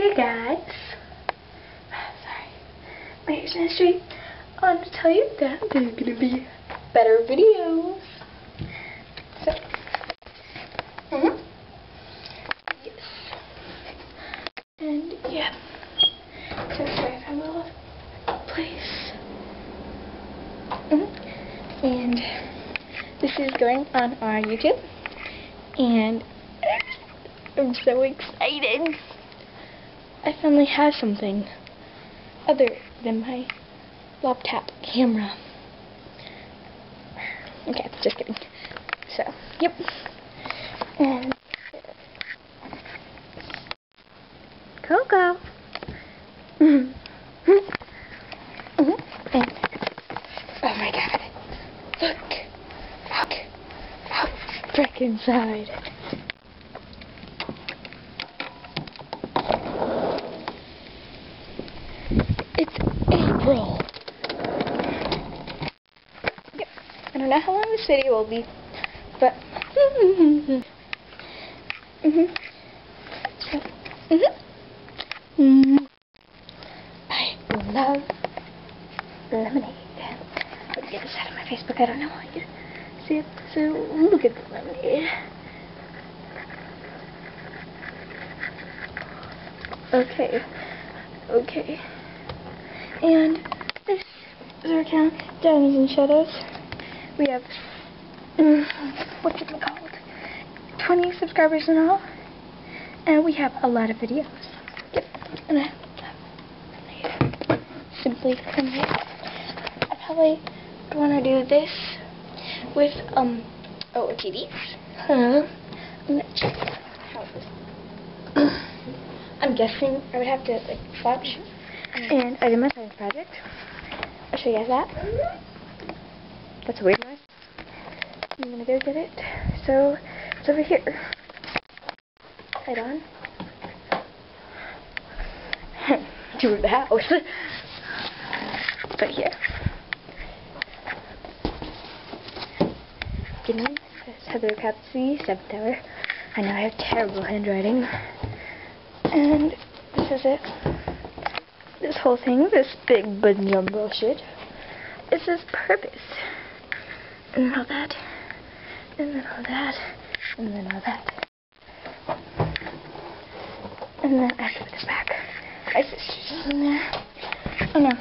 Hey guys, sorry, my hair's not straight. I want to tell you that there's gonna be better videos. So, yes, and yeah. So sorry if I'm all over the place. And this is going on our YouTube, and I'm so excited. I finally have something other than my laptop camera. Okay, just kidding. So, yep. And Coco. And, oh my god. Look how frick inside. It's April. Yep. I don't know how long this video will be, but I love lemonade. Let's get this out of my Facebook. I don't know how you see it. So look at the lemonade. Okay. And this is our account, Diamonds and Shadows. We have, what's it called? 20 subscribers in all. And we have a lot of videos. Yep. And I have simply lemonade. I probably want to do this with, TVs. I'm not sure how it is. I'm guessing I would have to, watch. And I did my science project. I'll show you guys that. That's a weird noise. I'm gonna go get it. So, it's over here. Head on. To the house. But here. Beginning. Heather Capsy, 7th hour. I know I have terrible handwriting. And this is it. This whole thing, this big bunjum bullshit, it says purpose. And then all that. And then all that. And then all that. And then I have to put this back. My sister's in there. Oh no.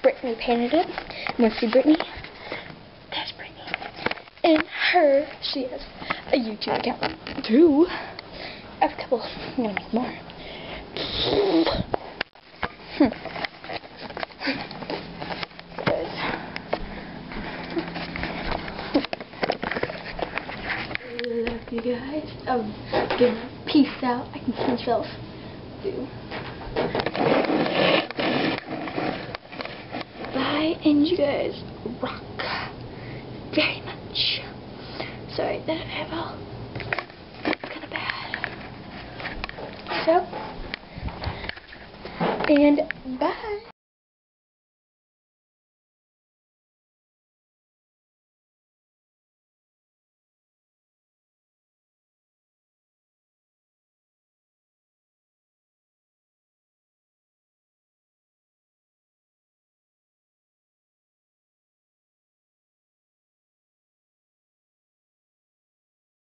Brittany painted it. You want to see Brittany? That's Brittany. And she has a YouTube account too. I have a couple. I'm gonna make more. Love you guys. I'm gonna peace out. I can see myself do. Bye, and you guys rock very much. Sorry that I have all kind of bad. So, and bye.